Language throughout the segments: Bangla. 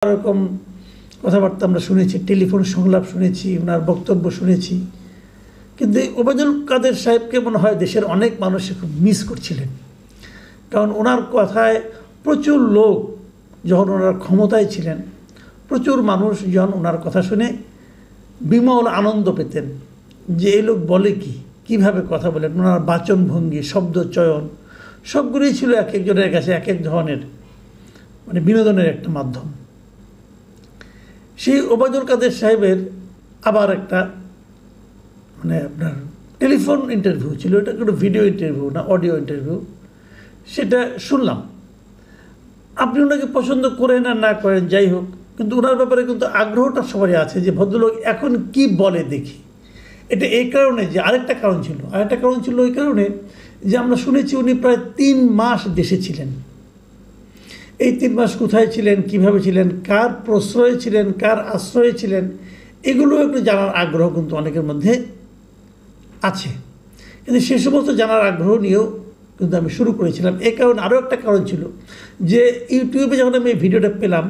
এরকম কথাবার্তা আমরা শুনেছি, টেলিফোন সংলাপ শুনেছি, ওনার বক্তব্য শুনেছি, কিন্তু ওবায়দুল কাদের সাহেবকে মনে হয় দেশের অনেক মানুষ খুব মিস করছিলেন। কারণ ওনার কথায় প্রচুর লোক, যখন ওনার ক্ষমতায় ছিলেন, প্রচুর মানুষ যখন ওনার কথা শুনে বিমল আনন্দ পেতেন যে এই লোক বলে কি, কীভাবে কথা বলেন, ওনার বাচনভঙ্গি, শব্দ চয়ন সবগুলোই ছিল এক একজনের কাছে এক এক ধরনের বিনোদনের একটা মাধ্যম। সেই ওবায়দুল কাদের সাহেবের আবার একটা আপনার টেলিফোন ইন্টারভিউ ছিল, এটা কোনো ভিডিও ইন্টারভিউ না, অডিও ইন্টারভিউ, সেটা শুনলাম। আপনি ওনাকে পছন্দ করেন আর না করেন যাই হোক, কিন্তু ওনার ব্যাপারে কিন্তু আগ্রহটা সবারই আছে যে ভদ্রলোক এখন কি বলে দেখি। এটা এই কারণে যে আরেকটা কারণ ছিল ওই কারণে যে আমরা শুনেছি উনি প্রায় 3 মাস দেশে ছিলেন। এই 3 মাস কোথায় ছিলেন, কিভাবে ছিলেন, কার প্রশ্রয়ে ছিলেন, কার আশ্রয়ে ছিলেন, এগুলো একটু জানার আগ্রহ কিন্তু অনেকের মধ্যে আছে। কিন্তু সে সমস্ত জানার আগ্রহ নিয়েও কিন্তু আমি শুরু করেছিলাম। এই কারণে আরও একটা কারণ ছিল যে ইউটিউবে যখন আমি এই ভিডিওটা পেলাম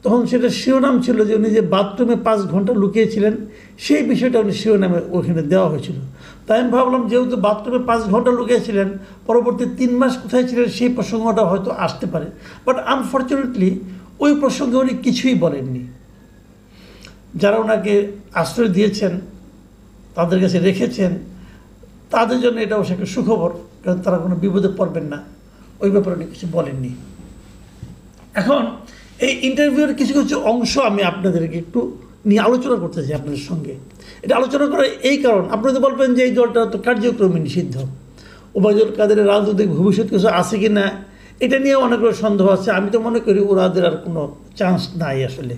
তখন সেটা শিরোনাম ছিল যে উনি যে বাথরুমে 5 ঘন্টা লুকিয়েছিলেন, সেই বিষয়টা উনি শিরোনামে ওখানে দেওয়া হয়েছিল। তাই আমি ভাবলাম যেহেতু বাথরুমে 5 ঘন্টা লুকিয়েছিলেন, পরবর্তী 3 মাস কোথায় ছিলেন সেই প্রসঙ্গটা হয়তো আসতে পারে। বাট আনফর্চুনেটলি ওই প্রসঙ্গে উনি কিছুই বলেননি। যারা ওনাকে আশ্রয় দিয়েছেন, তাদের কাছে রেখেছেন, তাদের জন্য এটা অবশ্য একটা সুখবর, কারণ তারা কোনো বিপদে পড়বেন না, ওই ব্যাপারে উনি কিছু বলেননি। এখন এই ইন্টারভিউর কিছু কিছু অংশ আমি আপনাদেরকে একটু নিয়ে আলোচনা করতে চাই আপনাদের সঙ্গে। এটা আলোচনা করার এই কারণ, আপনারা বলবেন যে এই দলটা তো কার্যক্রমে নিষিদ্ধ, ওবায়দুল কাদেরের রাজনৈতিক ভবিষ্যৎ কিছু আছে কি না এটা নিয়ে অনেকগুলো সন্দেহ আছে। আমি তো মনে করি ওনাদের আর কোনো চান্স নাই আসলে।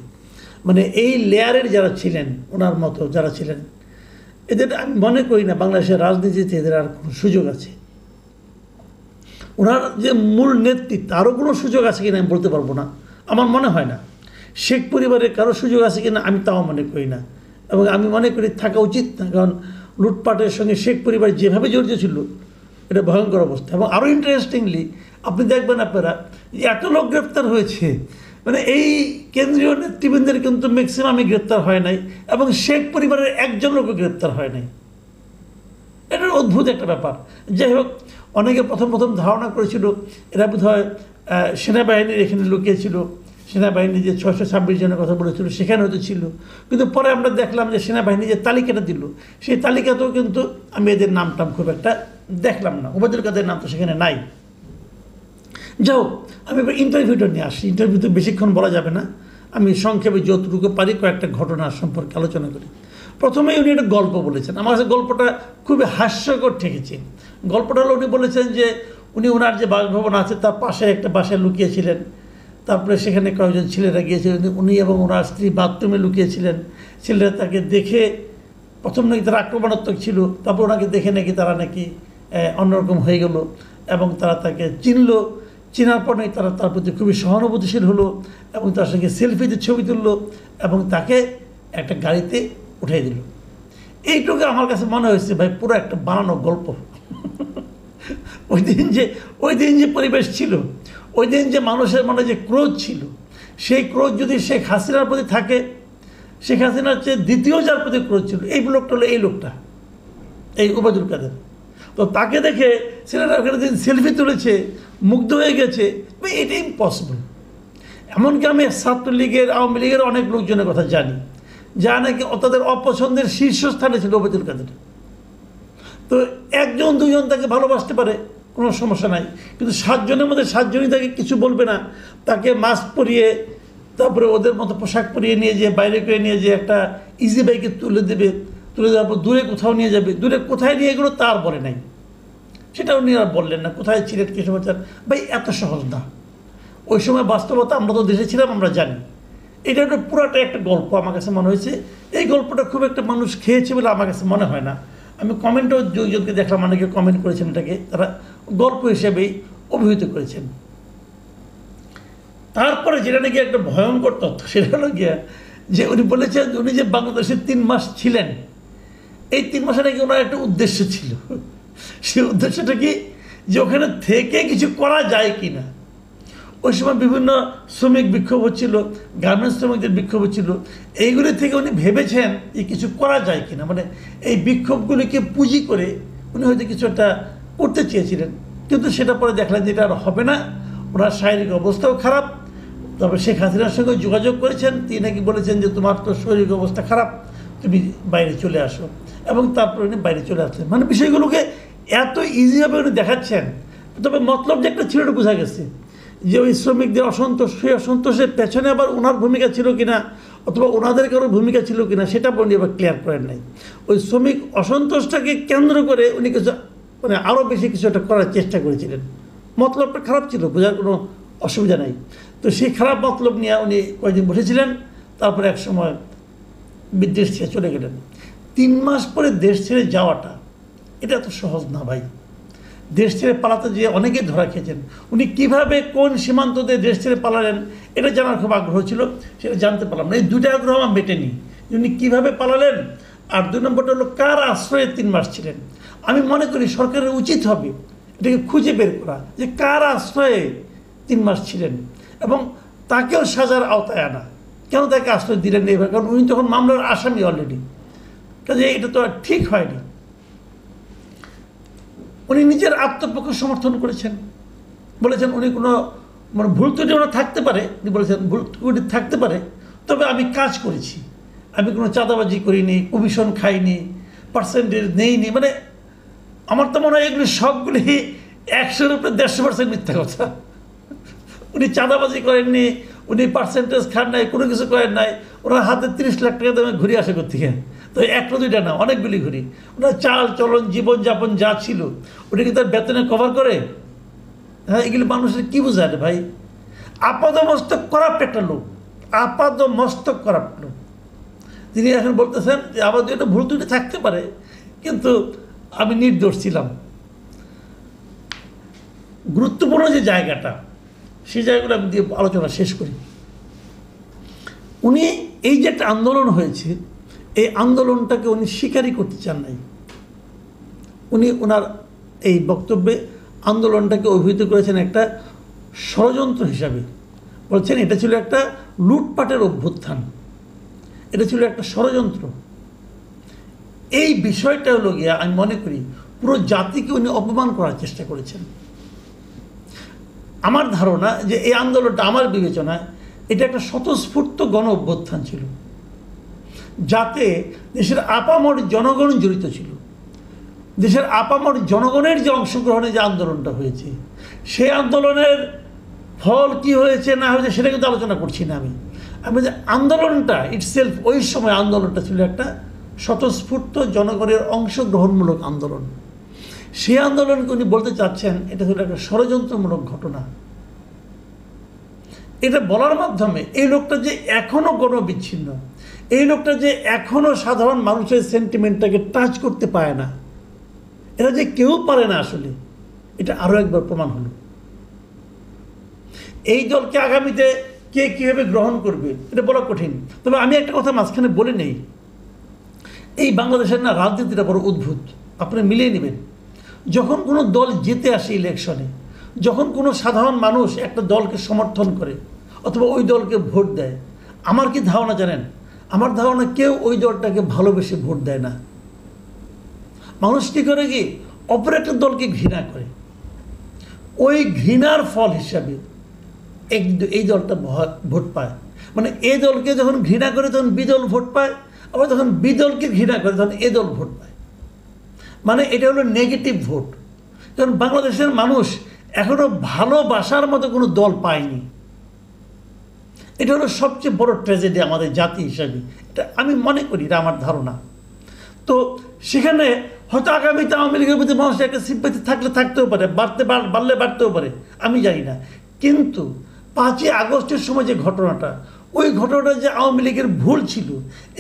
এই লেয়ারের যারা ছিলেন, ওনার মতো যারা ছিলেন, এদের আমি মনে করি না বাংলাদেশের রাজনীতিতে এদের আর কোনো সুযোগ আছে। ওনার যে মূল নেতৃত্ব আরও কোনো সুযোগ আছে কিনা আমি বলতে পারবো না, আমার মনে হয় না। শেখ পরিবারের কারো সুযোগ আছে কিনা আমি তাও মনে করি না, এবং আমি মনে করি থাকা উচিত না। কারণ লুটপাটের সঙ্গে শেখ পরিবার যেভাবে জড়িত ছিল এটা ভয়ঙ্কর অবস্থা। এবং আরও ইন্টারেস্টিংলি আপনি দেখবেন আপনারা যে এত লোক গ্রেপ্তার হয়েছে, এই কেন্দ্রীয় নেতৃবৃন্দের কিন্তু ম্যাক্সিমামই গ্রেপ্তার হয় নাই, এবং শেখ পরিবারের একজন লোকও গ্রেপ্তার হয় নাই। এটা অদ্ভুত একটা ব্যাপার। যাই হোক, অনেকে প্রথম ধারণা করেছিল এরা বোধহয় সেনাবাহিনীর এখানে লুকিয়েছিল, সেনাবাহিনী যে 626 জনের কথা বলেছিল সেখানে হয়তো ছিল, কিন্তু পরে আমরা দেখলাম যে সেনাবাহিনী যে তালিকাটা দিল সেই তালিকাতেও কিন্তু আমি এদের নামটাম খুব একটা দেখলাম না, ওবায়দুল কাদের নাম তো সেখানে নাই। যাই হোক, আমি এবার ইন্টারভিউটা নিয়ে আসি। ইন্টারভিউতে বেশিক্ষণ বলা যাবে না, আমি সংক্ষেপে যতটুকু পারি কয়েকটা ঘটনা সম্পর্কে আলোচনা করি। প্রথমেই উনি একটা গল্প বলেছেন, আমার কাছে গল্পটা খুবই হাস্যকর ঠেকেছে। গল্পটা হলো উনি বলেছেন যে উনি ওনার যে বাসভবন আছে তার পাশে একটা বাসায় লুকিয়েছিলেন, তারপরে সেখানে কয়েকজন ছেলেরা গিয়েছিলেন, উনি এবং ওনার স্ত্রী বাথরুমে লুকিয়েছিলেন। ছেলেরা তাকে দেখে প্রথম নাকি তারা আক্রমণাত্মক ছিল, তারপর ওনাকে দেখে নাকি তারা নাকি অন্যরকম হয়ে গেল, এবং তারা তাকে চিনলো। চেনার পর নাকি তারা তার প্রতি খুবই সহানুভূতিশীল হলো, এবং তার সঙ্গে সেলফিতে ছবি তুললো, এবং তাকে একটা গাড়িতে উঠিয়ে দিল। এইটুকু আমার কাছে মনে হয়েছে ভাই পুরো একটা বানানো গল্প। ওই দিন যে পরিবেশ ছিল, ওই দিন যে মানুষের মনে যে ক্রোধ ছিল, সেই ক্রোধ যদি শেখ হাসিনার প্রতি থাকে, শেখ হাসিনার চেয়ে দ্বিতীয় যার প্রতি ক্রোধ ছিল এই লোকটা হলো এই লোকটা, এই ওবায়দুল কাদের। তো তাকে দেখে ছেলেরা ওখানে দিন সেলফি তুলেছে, মুগ্ধ হয়ে গেছে, এটা ইম্পসিবল। এমনকি আমি ছাত্রলীগের, আওয়ামী লীগের অনেক লোকজনের কথা জানি যা নাকি তাদের অপছন্দের শীর্ষস্থানে ছিল ওবায়দুল কাদের। তো 1-2 জন তাকে ভালোবাসতে পারে, কোনো সমস্যা নাই, কিন্তু 7 জনের মধ্যে 7 জনই তাকে কিছু বলবে না। তাকে মাস্ক পরিয়ে, তারপরে ওদের মতো পোশাক পরিয়ে নিয়ে যেয়ে বাইরে করে নিয়ে যেয়ে একটা ইজি বাইকে তুলে দেওয়ার পর দূরে কোথাও নিয়ে যাবে। দূরে কোথায় নিয়ে এগুলো তার বলে নাই, সেটা উনি আর বললেন না। কোথায় ছিলেন, কী সমাচার, ভাই এত সহজ না। ওই সময় বাস্তবতা, আমরা তো দেশে ছিলাম, আমরা জানি। এটা একটা পুরাটা একটা গল্প আমার কাছে মনে হয়েছে। এই গল্পটা খুব একটা মানুষ খেয়েছে বলে আমার কাছে মনে হয় না। আমি কমেন্টও 2 জনকে দেখলাম, অনেকে কমেন্ট করেছেন, এটাকে তারা গল্প হিসেবেই অভিহিত করেছেন। তারপরে যেটা নাকি একটা ভয়ঙ্কর তথ্য, সেটা হলো গিয়া যে উনি বলেছেন উনি যে বাংলাদেশে 3 মাস ছিলেন, এই 3 মাসে নাকি ওনার একটা উদ্দেশ্য ছিল। সেই উদ্দেশ্যটা কি, যে ওখানে থেকে কিছু করা যায় কি না। ওই সময় বিভিন্ন শ্রমিক বিক্ষোভ হচ্ছিল, গার্মেন্টস শ্রমিকদের বিক্ষোভ হচ্ছিল। এইগুলি থেকে উনি ভেবেছেন যে কিছু করা যায় কিনা, মানে এই বিক্ষোভগুলিকে পুঁজি করে উনি হয়তো কিছু একটা করতে চেয়েছিলেন, কিন্তু সেটা পরে দেখলেন যে এটা আর হবে না। ওনার শারীরিক অবস্থাও খারাপ। তবে শেখ হাসিনার সঙ্গে যোগাযোগ করেছেন, তিনি নাকি বলেছেন যে তোমার তো শারীরিক অবস্থা খারাপ, তুমি বাইরে চলে আসো, এবং তারপরে উনি বাইরে চলে আসলেন। মানে বিষয়গুলোকে এত ইজিভাবে উনি দেখাচ্ছেন। তবে মতলব যে একটা ছিল বোঝা গেছে, যে ওই শ্রমিকদের অসন্তোষ, সেই অসন্তোষের পেছনে আবার ওনার ভূমিকা ছিল কিনা, অথবা ওনাদের কারো ভূমিকা ছিল কিনা, সেটা উনি আবার ক্লিয়ার করেন নাই। ওই শ্রমিক অসন্তোষটাকে কেন্দ্র করে উনি কিছু মানে আরও বেশি কিছু একটা করার চেষ্টা করেছিলেন। মতলবটা খারাপ ছিল, বোঝার কোনো অসুবিধা নাই। তো সেই খারাপ মতলব নিয়ে উনি কয়েকদিন বসেছিলেন, তারপরে এক সময় বিদেশ ছেড়ে চলে গেলেন। 3 মাস পরে দেশ ছেড়ে যাওয়াটা এটা তো সহজ না ভাই। দেশ ছেড়ে পালাতে যেয়ে অনেকেই ধরা খেয়েছেন। উনি কীভাবে কোন সীমান্ত দিয়ে দেশ ছেড়ে পালালেন এটা জানার খুব আগ্রহ ছিল, সেটা জানতে পারলাম না। এই দুটো আগ্রহ আমার মেটেনি, উনি কীভাবে পালালেন, আর 2 নম্বরটা হলো কার আশ্রয়ে 3 মাস ছিলেন। আমি মনে করি সরকারের উচিত হবে এটাকে খুঁজে বের করা, যে কার আশ্রয়ে 3 মাস ছিলেন, এবং তাকেও সাজার আওতায় আনা। কেন তাকে আশ্রয় দিলেন এইভাবে? কারণ উনি তখন মামলার আসামি অলরেডি, কাজে এটা তো আর ঠিক হয়নি। উনি নিজের আত্মপক্ষ সমর্থন করেছেন, বলেছেন উনি কোনো মানে ভুল ত্রুটি ওনার থাকতে পারে, উনি বলেছেন ভুল ত্রুটি থাকতে পারে, তবে আমি কাজ করেছি, আমি কোনো চাঁদাবাজি করিনি, কমিশন খাইনি, পার্সেন্টেজ নেইনি। মানে আমার তো মনে হয় এগুলি সবগুলি 100-এর উপরে 150% মিথ্যা কথা। উনি চাঁদাবাজি করেননি, উনি পার্সেন্টেজ খান নাই, কোনো কিছু করেন নাই। ওনার হাতে 30 লাখ টাকা দামে ঘুরে আসে কোথেকে? তো 1-2টা না, অনেকগুলি ঘুরি। ওনার চাল চলন জীবনযাপন যা ছিল ওটা কি তার বেতনে কভার করে? হ্যাঁ, এগুলি মানুষের কী বোঝায় রে ভাই? আপাদমস্তক করাপ্ট একটা লোক, আপাদমস্তক করাপ্ট লোক। তিনি এখন বলতেছেন যে আমাদের একটা ভুল ত্রুটি থাকতে পারে, কিন্তু আমি নির্দোষ ছিলাম। গুরুত্বপূর্ণ যে জায়গাটা, সেই জায়গাগুলো আমি দিয়ে আলোচনা শেষ করি। উনি এই যে একটা আন্দোলন হয়েছে, এই আন্দোলনটাকে উনি স্বীকারই করতে চান নাই। উনি ওনার এই বক্তব্যে আন্দোলনটাকে অভিহিত করেছেন একটা ষড়যন্ত্র হিসাবে। বলছেন এটা ছিল একটা লুটপাটের অভ্যুত্থান, এটা ছিল একটা ষড়যন্ত্র। এই বিষয়টা হলো গিয়া আমি মনে করি পুরো জাতিকে উনি অপমান করার চেষ্টা করেছেন। আমার ধারণা যে এই আন্দোলনটা, আমার বিবেচনায় এটা একটা স্বতঃস্ফূর্ত গণ অভ্যুত্থান ছিল, যাতে দেশের আপামর জনগণ জড়িত ছিল। দেশের আপামর জনগণের যে অংশগ্রহণে যে আন্দোলনটা হয়েছে, সেই আন্দোলনের ফল কি হয়েছে না হয়েছে সেটা কিন্তু আলোচনা করছি না আমি যে আন্দোলনটা ইটসেলফ, ওই সময় আন্দোলনটা ছিল একটা স্বতঃস্ফূর্ত জনগণের অংশগ্রহণমূলক আন্দোলন। সেই আন্দোলনকে উনি বলতে চাচ্ছেন এটা ছিল একটা ষড়যন্ত্রমূলক ঘটনা। এটা বলার মাধ্যমে এই লোকটা যে এখনও গণবিচ্ছিন্ন, এই লোকটা যে এখনও সাধারণ মানুষের সেন্টিমেন্টটাকে টাচ করতে পারে না, এরা যে কেউ পারে না আসলে, এটা আরও একবার প্রমাণ হলো। এই দলকে আগামীতে কে কীভাবে গ্রহণ করবে এটা বলা কঠিন। তবে আমি একটা কথা মাঝখানে বলে নেই, এই বাংলাদেশের না রাজনীতিটা বড় অদ্ভুত, আপনি মিলিয়ে নেবেন। যখন কোনো দল জিতে আসে ইলেকশনে, যখন কোনো সাধারণ মানুষ একটা দলকে সমর্থন করে অথবা ওই দলকে ভোট দেয়, আমার কি ধারণা জানেন? আমার ধারণা কেউ ওই দলটাকে ভালোবেসে ভোট দেয় না। মানুষ কী করে, কি অপর একটা দলকে ঘৃণা করে, ওই ঘৃণার ফল হিসাবে এই দলটা ভোট পায়। মানে এই দলকে যখন ঘৃণা করে তখন বিদল ভোট পায়, আবার যখন বিদলকে ঘৃণা করে তখন এ দল ভোট পায়। মানে এটা হলো নেগেটিভ ভোট। কারণ বাংলাদেশের মানুষ এখনও ভালোবাসার মতো কোনো দল পায়নি। এটা হলো সবচেয়ে বড় ট্র্যাজেডি আমাদের জাতি হিসাবে, এটা আমি মনে করি, এটা আমার ধারণা। তো সেখানে হয়তো আগামীতে আওয়ামী লীগের প্রতি মানুষের একটা সিম্পাথি থাকতেও পারে, বাড়লে বাড়তেও পারে, আমি জানি না। কিন্তু 5ই আগস্টের সময় যে ঘটনাটা, ওই ঘটনাটা যে আওয়ামী লীগের ভুল ছিল,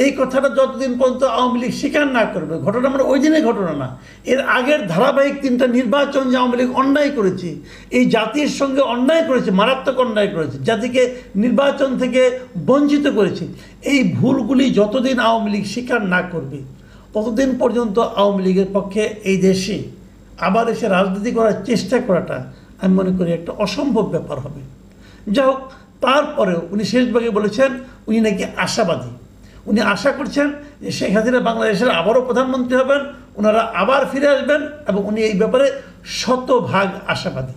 এই কথাটা যতদিন পর্যন্ত আওয়ামী লীগ স্বীকার না করবে, ঘটনা মানে ওই দিনের ঘটনা না, এর আগের ধারাবাহিক 3টা নির্বাচন যে আওয়ামী লীগ অন্যায় করেছে, এই জাতির সঙ্গে অন্যায় করেছে, মারাত্মক অন্যায় করেছে, জাতিকে নির্বাচন থেকে বঞ্চিত করেছে, এই ভুলগুলি যতদিন আওয়ামী লীগ স্বীকার না করবে ততদিন পর্যন্ত আওয়ামী লীগের পক্ষে এই দেশে আবার এসে রাজনীতি করার চেষ্টা করাটা আমি মনে করি একটা অসম্ভব ব্যাপার হবে। যাই হোক, তারপরেও উনি শেষ ভাগে বলেছেন উনি নাকি আশাবাদী। উনি আশা করছেন যে শেখ হাসিনা বাংলাদেশের আবারও প্রধানমন্ত্রী হবেন, ওনারা আবার ফিরে আসবেন, এবং উনি এই ব্যাপারে শতভাগ আশাবাদী।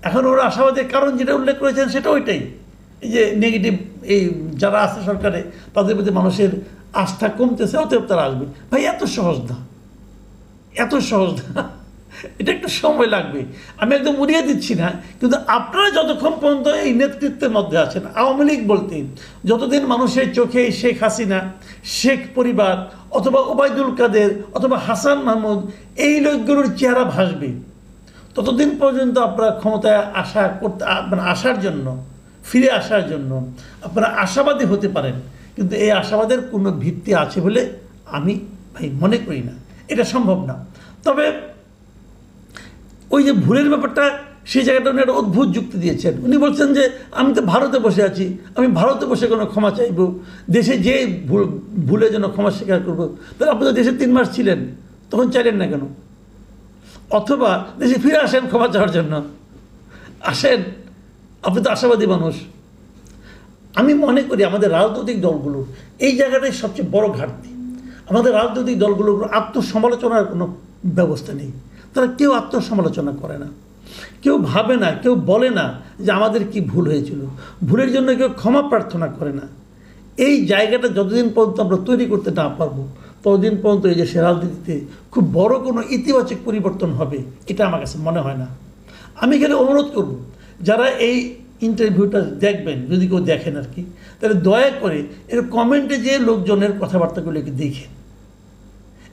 এখন ওরা আশাবাদীর কারণ যেটা উল্লেখ করেছেন সেটা ওইটাই, এই যে নেগেটিভ এই যারা আছে সরকারে তাদের প্রতি মানুষের আস্থা কমতেছে, অতএব তারা আসবে। ভাই এত সহজ না, এত সহজ না, এটা একটু সময় লাগবে। আমি একদম উড়িয়ে দিচ্ছি না, কিন্তু আপনারা যতক্ষণ পর্যন্ত এই নেতৃত্বের মধ্যে আছেন, আওয়ামী লীগ বলতে যতদিন মানুষের চোখে শেখ হাসিনা, শেখ পরিবার অথবা ওবায়দুল কাদের অথবা হাসান মাহমুদ এই লোকগুলোর চেহারা ভাসবে, ততদিন পর্যন্ত আপনারা ক্ষমতায় আসার জন্য, ফিরে আসার জন্য আপনারা আশাবাদী হতে পারেন, কিন্তু এই আশাবাদের কোনো ভিত্তি আছে বলে আমি ভাই মনে করি না, এটা সম্ভব না। তবে ওই যে ভুলের ব্যাপারটা, সেই জায়গাটা উনি একটা অদ্ভুত যুক্তি দিয়েছেন। উনি বলছেন যে আমি তো ভারতে বসে আছি, আমি ভারতে বসে কোনো ক্ষমা চাইব, দেশে যে ভুলে যেন ক্ষমা স্বীকার করবো। তাহলে আপনি তো দেশে 3 মাস ছিলেন, তখন চাইলেন না কেন? অথবা দেশে ফিরে আসেন ক্ষমা চাওয়ার জন্য, আসেন, আপনি তো আশাবাদী মানুষ। আমি মনে করি আমাদের রাজনৈতিক দলগুলোর এই জায়গাটাই সবচেয়ে বড় ঘাটতি। আমাদের রাজনৈতিক দলগুলোর আত্মসমালোচনার কোনো ব্যবস্থা নেই, তারা কেউ আত্মসমালোচনা করে না, কেউ ভাবে না, কেউ বলে না যে আমাদের কি ভুল হয়েছিল, ভুলের জন্য কেউ ক্ষমা প্রার্থনা করে না। এই জায়গাটা যতদিন পর্যন্ত আমরা তৈরি করতে না পারবো, ততদিন পর্যন্ত এই দেশের রাজনীতিতে খুব বড় কোনো ইতিবাচক পরিবর্তন হবে এটা আমার কাছে মনে হয় না। আমি এখানে অনুরোধ করব, যারা এই ইন্টারভিউটা দেখবেন, যদি কেউ দেখেন আর কি, তাহলে দয়া করে এর কমেন্টে যে লোকজনের কথাবার্তাগুলোকে দেখেন।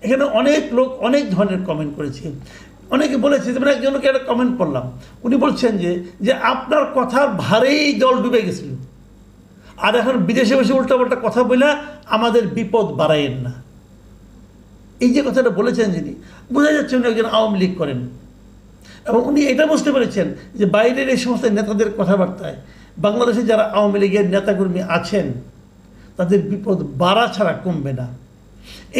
এখানে অনেক লোক অনেক ধরনের কমেন্ট করেছে। অনেকে বলেছে, যেমন একজনকে একটা কমেন্ট করলাম, উনি বলছেন যে আপনার কথার ভারেই দল ডুবে গেছিল, আর এখন বিদেশে বসে উল্টাপাল্টা কথা বলে আমাদের বিপদ বাড়াইয়েন না। এই যে কথাটা বলেছেন যিনি, বোঝা যাচ্ছে উনি একজন আওয়ামী লীগ করেন, এবং উনি এটা বুঝতে পেরেছেন যে বাইরের এই সমস্ত নেতাদের কথাবার্তায় বাংলাদেশে যারা আওয়ামী লীগের নেতাকর্মী আছেন তাদের বিপদ বাড়া ছাড়া কমবে না।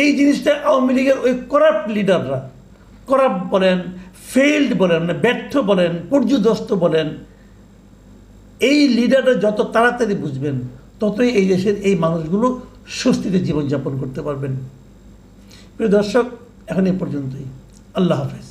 এই জিনিসটা আওয়ামী লীগের ওই করাপ্ট লিডাররা, করাপ্ট বলেন, ফেইল্ড বলেন, মানে ব্যর্থ বলেন, পর্যুদস্ত বলেন, এই লিডাররা যত তাড়াতাড়ি বুঝবেন, ততই এই দেশের এই মানুষগুলো স্বস্তিতে জীবনযাপন করতে পারবেন। প্রিয় দর্শক, এখন এই পর্যন্তই। আল্লাহ হাফেজ।